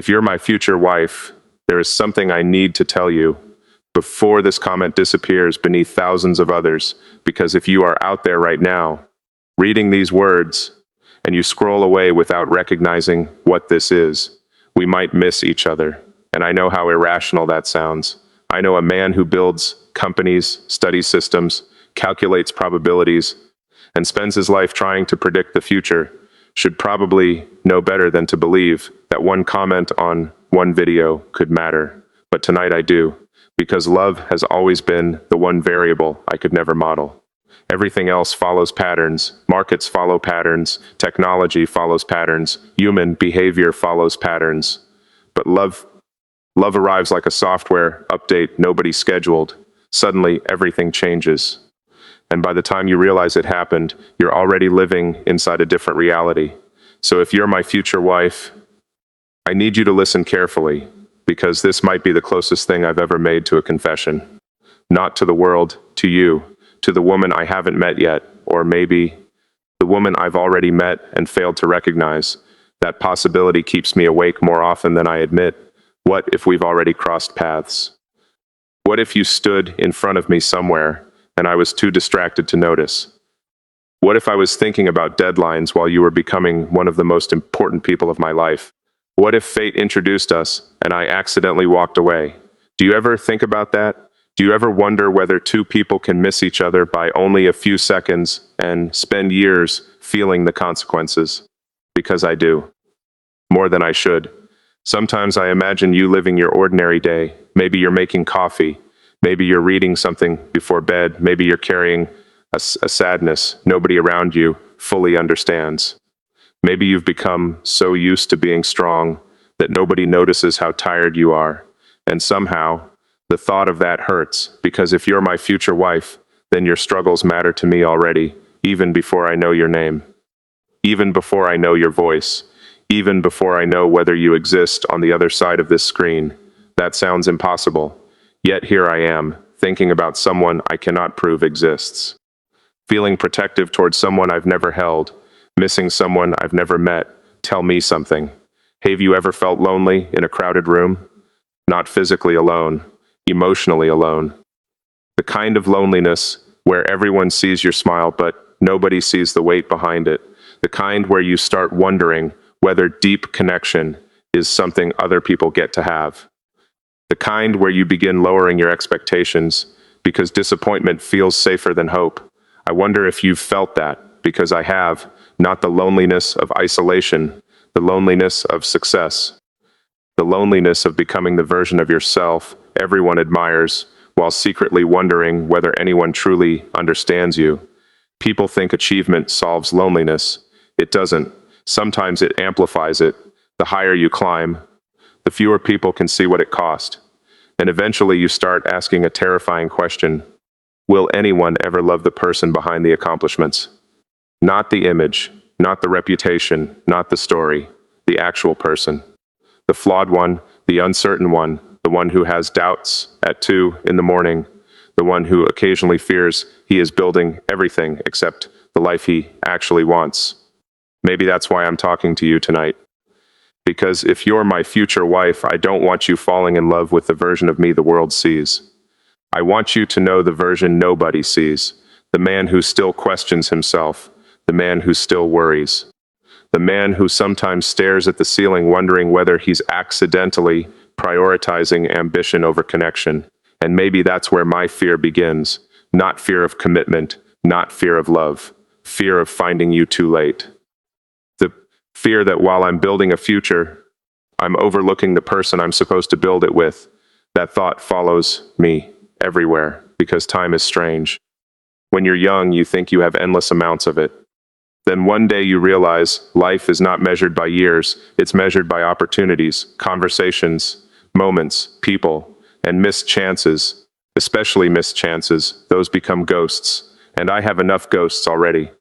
If you're my future wife, there is something I need to tell you before this comment disappears beneath thousands of others, because if you are out there right now, reading these words, and you scroll away without recognizing what this is, we might miss each other. And I know how irrational that sounds. I know a man who builds companies, studies systems, calculates probabilities, and spends his life trying to predict the future should probably know better than to believe that one comment on one video could matter. But tonight I do, because love has always been the one variable I could never model. Everything else follows patterns. Markets follow patterns. Technology follows patterns. Human behavior follows patterns. But love arrives like a software update nobody scheduled. Suddenly, everything changes. And by the time you realize it happened, you're already living inside a different reality. So if you're my future wife, I need you to listen carefully, because this might be the closest thing I've ever made to a confession. Not to the world, to you, to the woman I haven't met yet, or maybe the woman I've already met and failed to recognize. That possibility keeps me awake more often than I admit. What if we've already crossed paths? What if you stood in front of me somewhere and I was too distracted to notice? What if I was thinking about deadlines while you were becoming one of the most important people of my life? What if fate introduced us and I accidentally walked away? Do you ever think about that? Do you ever wonder whether two people can miss each other by only a few seconds and spend years feeling the consequences? Because I do. More than I should. Sometimes I imagine you living your ordinary day. Maybe you're making coffee. Maybe you're reading something before bed. Maybe you're carrying a sadness nobody around you fully understands. Maybe you've become so used to being strong that nobody notices how tired you are. And somehow, the thought of that hurts, because if you're my future wife, then your struggles matter to me already, even before I know your name. Even before I know your voice. Even before I know whether you exist on the other side of this screen. That sounds impossible. Yet here I am, thinking about someone I cannot prove exists. Feeling protective towards someone I've never held. Missing someone I've never met. Tell me something. Have you ever felt lonely in a crowded room? Not physically alone, emotionally alone. The kind of loneliness where everyone sees your smile but nobody sees the weight behind it. The kind where you start wondering whether deep connection is something other people get to have. The kind where you begin lowering your expectations because disappointment feels safer than hope. I wonder if you've felt that, because I have. Not the loneliness of isolation, the loneliness of success. The loneliness of becoming the version of yourself everyone admires, while secretly wondering whether anyone truly understands you. People think achievement solves loneliness. It doesn't. Sometimes it amplifies it. The higher you climb, the fewer people can see what it cost. And eventually you start asking a terrifying question. Will anyone ever love the person behind the accomplishments? Not the image, not the reputation, not the story, the actual person. The flawed one, the uncertain one, the one who has doubts at 2 a.m, the one who occasionally fears he is building everything except the life he actually wants. Maybe that's why I'm talking to you tonight. Because if you're my future wife, I don't want you falling in love with the version of me the world sees. I want you to know the version nobody sees, the man who still questions himself, the man who still worries, the man who sometimes stares at the ceiling wondering whether he's accidentally prioritizing ambition over connection. And maybe that's where my fear begins. Not fear of commitment, not fear of love, fear of finding you too late. The fear that while I'm building a future, I'm overlooking the person I'm supposed to build it with. That thought follows me everywhere, because time is strange. When you're young, you think you have endless amounts of it. Then one day you realize life is not measured by years, it's measured by opportunities, conversations, moments, people, and missed chances, especially missed chances. Those become ghosts, and I have enough ghosts already.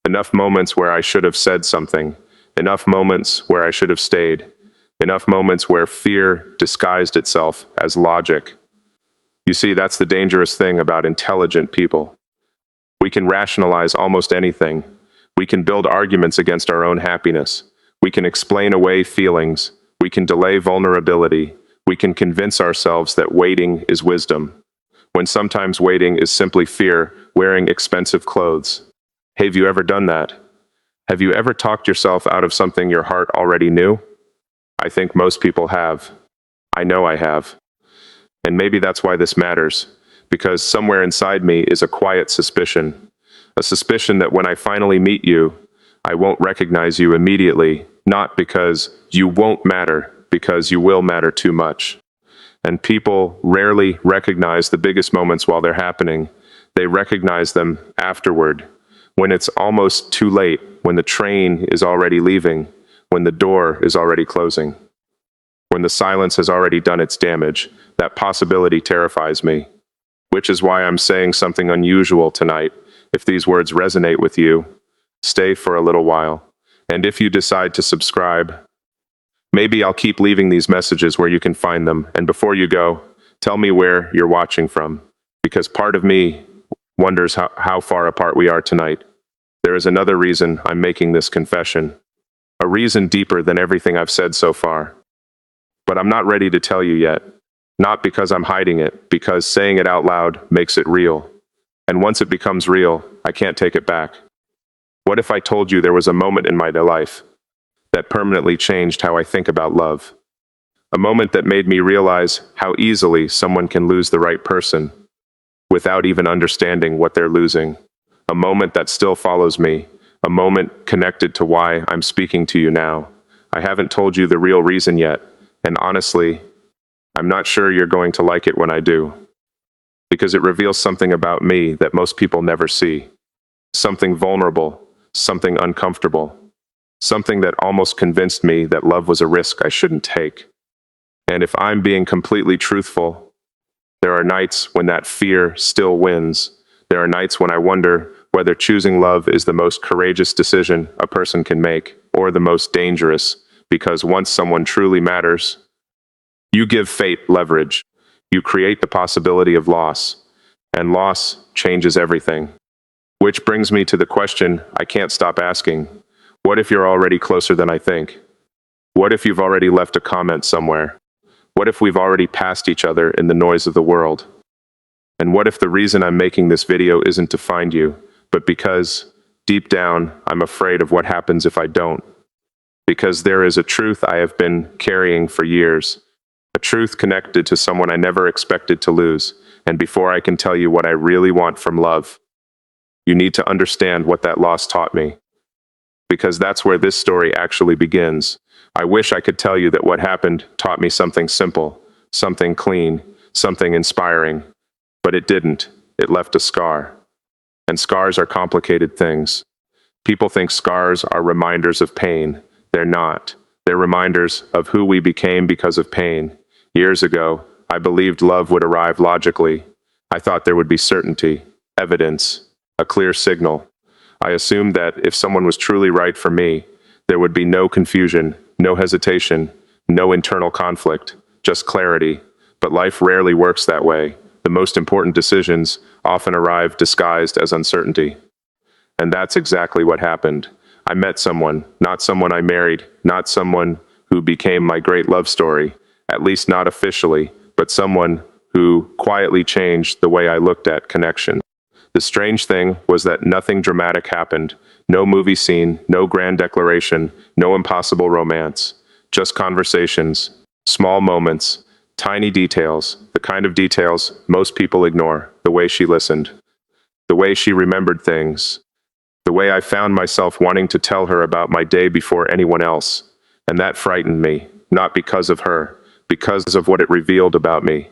Enough moments where I should have said something, enough moments where I should have stayed, enough moments where fear disguised itself as logic. You see, that's the dangerous thing about intelligent people. We can rationalize almost anything. We can build arguments against our own happiness. We can explain away feelings, We can delay vulnerability. We can convince ourselves that waiting is wisdom, when sometimes waiting is simply fear wearing expensive clothes. Have you ever done that? Have you ever talked yourself out of something your heart already knew? I think most people have. I know I have. And maybe that's why this matters, because somewhere inside me is a quiet suspicion. A suspicion that when I finally meet you, I won't recognize you immediately, not because you won't matter, because you will matter too much. And people rarely recognize the biggest moments while they're happening. They recognize them afterward, when it's almost too late, when the train is already leaving, when the door is already closing, when the silence has already done its damage. That possibility terrifies me, which is why I'm saying something unusual tonight. If these words resonate with you, stay for a little while. And if you decide to subscribe, maybe I'll keep leaving these messages where you can find them. And before you go, tell me where you're watching from, because part of me wonders how far apart we are tonight. There is another reason I'm making this confession, a reason deeper than everything I've said so far. But I'm not ready to tell you yet, not because I'm hiding it, because saying it out loud makes it real. And once it becomes real, I can't take it back. What if I told you there was a moment in my life that permanently changed how I think about love? A moment that made me realize how easily someone can lose the right person without even understanding what they're losing. A moment that still follows me, a moment connected to why I'm speaking to you now. I haven't told you the real reason yet, and honestly, I'm not sure you're going to like it when I do, because it reveals something about me that most people never see. Something vulnerable, something uncomfortable, something that almost convinced me that love was a risk I shouldn't take. And if I'm being completely truthful, there are nights when that fear still wins. There are nights when I wonder whether choosing love is the most courageous decision a person can make, or the most dangerous, because once someone truly matters, you give fate leverage. You create the possibility of loss, and loss changes everything. Which brings me to the question I can't stop asking. What if you're already closer than I think? What if you've already left a comment somewhere? What if we've already passed each other in the noise of the world? And what if the reason I'm making this video isn't to find you, but because, deep down, I'm afraid of what happens if I don't? Because there is a truth I have been carrying for years, a truth connected to someone I never expected to lose. And before I can tell you what I really want from love, you need to understand what that loss taught me. Because that's where this story actually begins. I wish I could tell you that what happened taught me something simple, something clean, something inspiring. But it didn't. It left a scar. And scars are complicated things. People think scars are reminders of pain. They're not. They're reminders of who we became because of pain. Years ago, I believed love would arrive logically. I thought there would be certainty, evidence, a clear signal. I assumed that if someone was truly right for me, there would be no confusion, no hesitation, no internal conflict, just clarity. But life rarely works that way. The most important decisions often arrive disguised as uncertainty. And that's exactly what happened. I met someone, not someone I married, not someone who became my great love story, at least not officially, but someone who quietly changed the way I looked at connection. The strange thing was that nothing dramatic happened. No movie scene, no grand declaration, no impossible romance. Just conversations, small moments, tiny details, the kind of details most people ignore. The way she listened, the way she remembered things, the way I found myself wanting to tell her about my day before anyone else. And that frightened me, not because of her, because of what it revealed about me.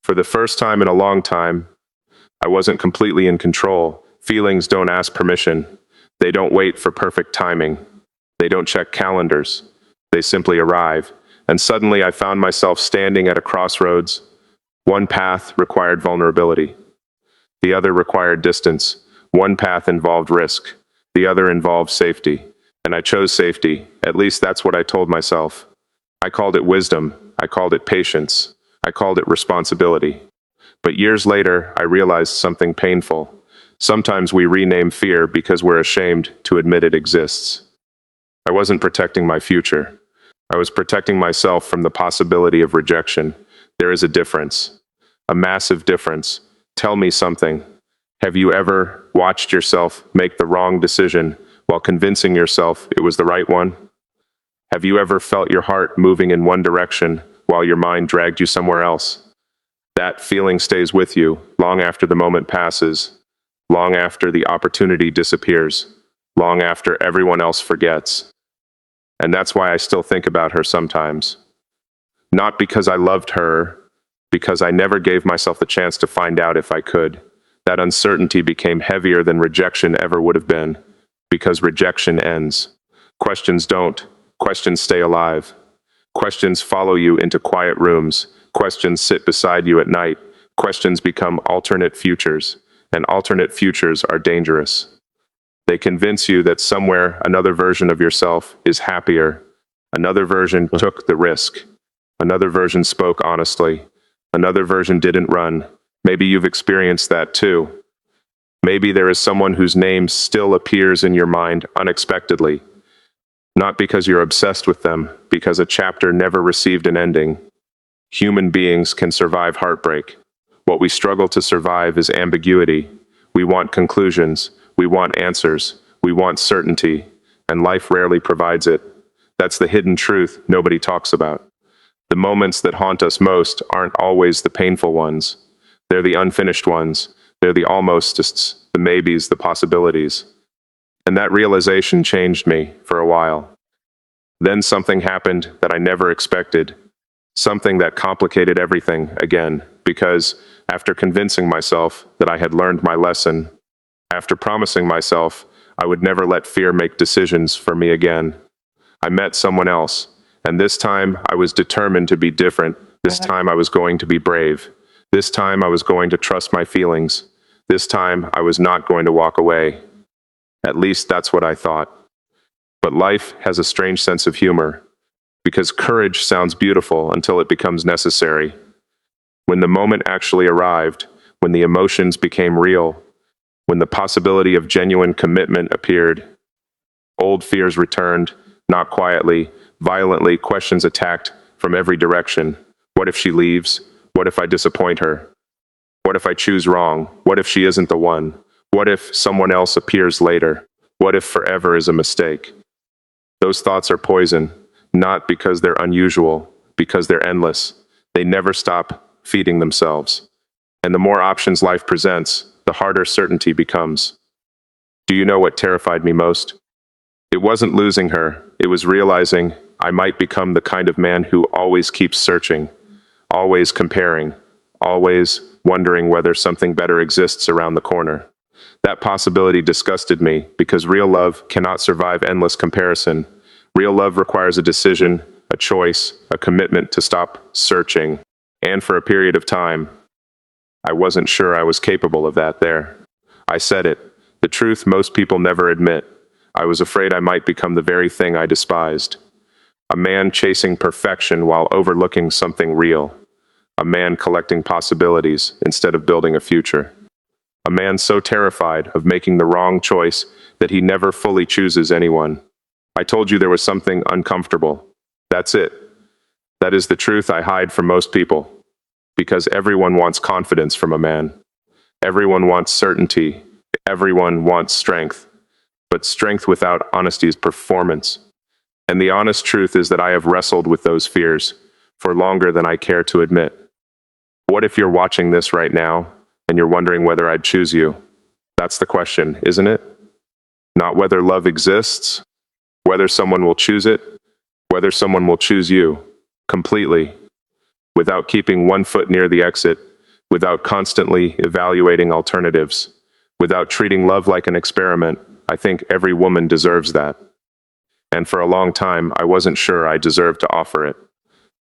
For the first time in a long time, I wasn't completely in control. Feelings don't ask permission. They don't wait for perfect timing. They don't check calendars. They simply arrive. And suddenly I found myself standing at a crossroads. One path required vulnerability. The other required distance. One path involved risk. The other involved safety. And I chose safety. At least that's what I told myself. I called it wisdom. I called it patience. I called it responsibility. But years later, I realized something painful. Sometimes we rename fear because we're ashamed to admit it exists. I wasn't protecting my future. I was protecting myself from the possibility of rejection. There is a difference, a massive difference. Tell me something. Have you ever watched yourself make the wrong decision while convincing yourself it was the right one? Have you ever felt your heart moving in one direction while your mind dragged you somewhere else? That feeling stays with you long after the moment passes, long after the opportunity disappears, long after everyone else forgets. And that's why I still think about her sometimes. Not because I loved her, because I never gave myself the chance to find out if I could. That uncertainty became heavier than rejection ever would have been, because rejection ends. Questions don't. Questions stay alive. Questions follow you into quiet rooms. Questions sit beside you at night. Questions become alternate futures, and alternate futures are dangerous. They convince you that somewhere another version of yourself is happier. Another version took the risk. Another version spoke honestly. Another version didn't run. Maybe you've experienced that too. Maybe there is someone whose name still appears in your mind unexpectedly. Not because you're obsessed with them, because a chapter never received an ending. Human beings can survive heartbreak. What we struggle to survive is ambiguity. We want conclusions. We want answers. We want certainty. And life rarely provides it. That's the hidden truth nobody talks about. The moments that haunt us most aren't always the painful ones. They're the unfinished ones. They're the almosts, the maybes, the possibilities. And that realization changed me for a while. Then something happened that I never expected. Something that complicated everything again, because after convincing myself that I had learned my lesson, after promising myself I would never let fear make decisions for me again, I met someone else, and this time I was determined to be different. This time I was going to be brave. This time I was going to trust my feelings. This time I was not going to walk away. At least that's what I thought. But life has a strange sense of humor, because courage sounds beautiful until it becomes necessary. When the moment actually arrived, when the emotions became real, when the possibility of genuine commitment appeared, old fears returned, not quietly, violently, questions attacked from every direction. What if she leaves? What if I disappoint her? What if I choose wrong? What if she isn't the one? What if someone else appears later? What if forever is a mistake? Those thoughts are poison, not because they're unusual, because they're endless. They never stop feeding themselves. And the more options life presents, the harder certainty becomes. Do you know what terrified me most? It wasn't losing her. It was realizing I might become the kind of man who always keeps searching, always comparing, always wondering whether something better exists around the corner. That possibility disgusted me because real love cannot survive endless comparison. Real love requires a decision, a choice, a commitment to stop searching. And for a period of time, I wasn't sure I was capable of that there. I said it, the truth most people never admit. I was afraid I might become the very thing I despised. A man chasing perfection while overlooking something real. A man collecting possibilities instead of building a future. A man so terrified of making the wrong choice that he never fully chooses anyone. I told you there was something uncomfortable. That's it. That is the truth I hide from most people. Because everyone wants confidence from a man. Everyone wants certainty. Everyone wants strength. But strength without honesty is performance. And the honest truth is that I have wrestled with those fears for longer than I care to admit. What if you're watching this right now and you're wondering whether I'd choose you? That's the question, isn't it? Not whether love exists, whether someone will choose it, whether someone will choose you, completely, without keeping one foot near the exit, without constantly evaluating alternatives, without treating love like an experiment. I think every woman deserves that. And for a long time, I wasn't sure I deserved to offer it.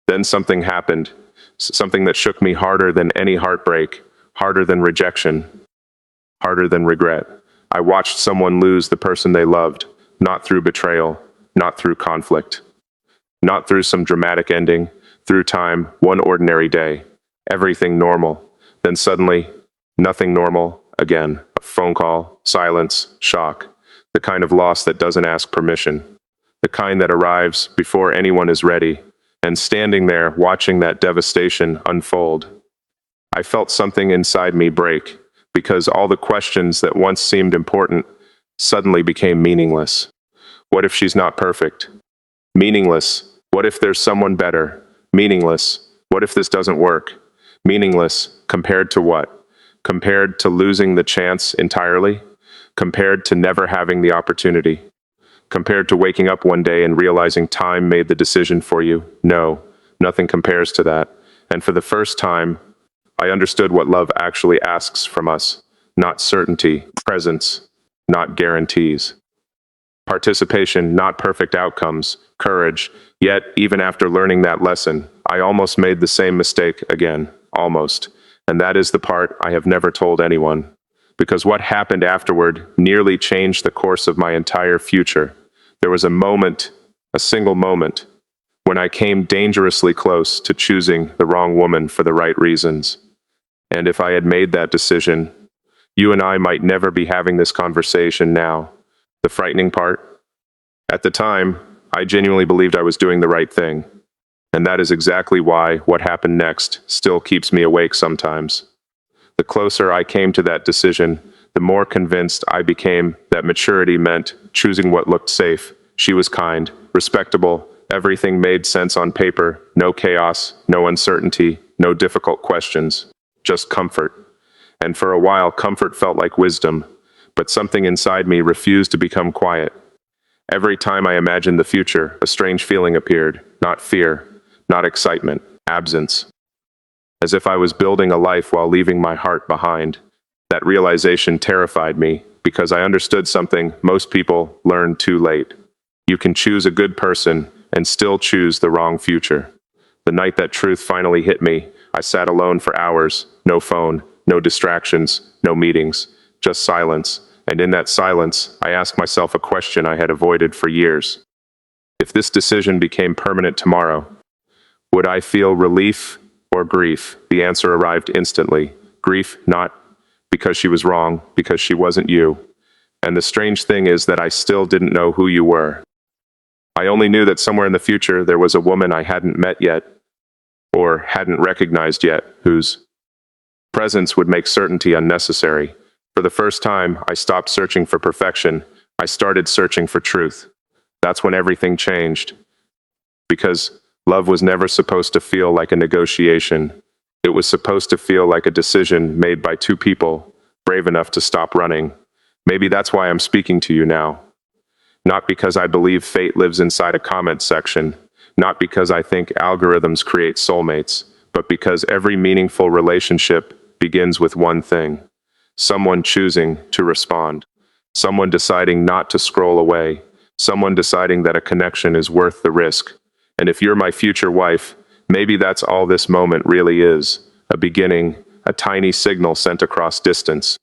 Then something happened, something that shook me harder than any heartbreak, harder than rejection, harder than regret. I watched someone lose the person they loved, not through betrayal, not through conflict, not through some dramatic ending, through time, one ordinary day, everything normal. Then suddenly, nothing normal again. A phone call, silence, shock, the kind of loss that doesn't ask permission. the kind that arrives before anyone is ready, and standing there watching that devastation unfold, I felt something inside me break, because all the questions that once seemed important suddenly became meaningless. What if she's not perfect? Meaningless. What if there's someone better? Meaningless. What if this doesn't work? Meaningless. Compared to what? Compared to losing the chance entirely? Compared to never having the opportunity? Compared to waking up one day and realizing time made the decision for you? No, nothing compares to that. And for the first time, I understood what love actually asks from us. Not certainty, presence, not guarantees. Participation, not perfect outcomes, courage. Yet, even after learning that lesson, I almost made the same mistake again. Almost. And that is the part I have never told anyone. Because what happened afterward nearly changed the course of my entire future. There was a moment, a single moment, when I came dangerously close to choosing the wrong woman for the right reasons. And if I had made that decision, you and I might never be having this conversation now. The frightening part? At the time, I genuinely believed I was doing the right thing. And that is exactly why what happened next still keeps me awake sometimes. The closer I came to that decision, the more convinced I became that maturity meant choosing what looked safe. She was kind, respectable, everything made sense on paper, no chaos, no uncertainty, no difficult questions, just comfort. And for a while, comfort felt like wisdom, but something inside me refused to become quiet. Every time I imagined the future, a strange feeling appeared, not fear, not excitement, absence. As if I was building a life while leaving my heart behind. That realization terrified me, because I understood something most people learn too late. You can choose a good person and still choose the wrong future. The night that truth finally hit me, I sat alone for hours, no phone, no distractions, no meetings, just silence. And in that silence, I asked myself a question I had avoided for years. If this decision became permanent tomorrow, would I feel relief or grief? The answer arrived instantly. Grief, not because she was wrong, because she wasn't you. And the strange thing is that I still didn't know who you were. I only knew that somewhere in the future there was a woman I hadn't met yet, or hadn't recognized yet, whose presence would make certainty unnecessary. For the first time, I stopped searching for perfection. I started searching for truth. That's when everything changed. Because love was never supposed to feel like a negotiation. It was supposed to feel like a decision made by two people, brave enough to stop running. Maybe that's why I'm speaking to you now. Not because I believe fate lives inside a comment section, not because I think algorithms create soulmates, but because every meaningful relationship begins with one thing: someone choosing to respond, someone deciding not to scroll away, someone deciding that a connection is worth the risk. And if you're my future wife, maybe that's all this moment really is: a beginning, a tiny signal sent across distance.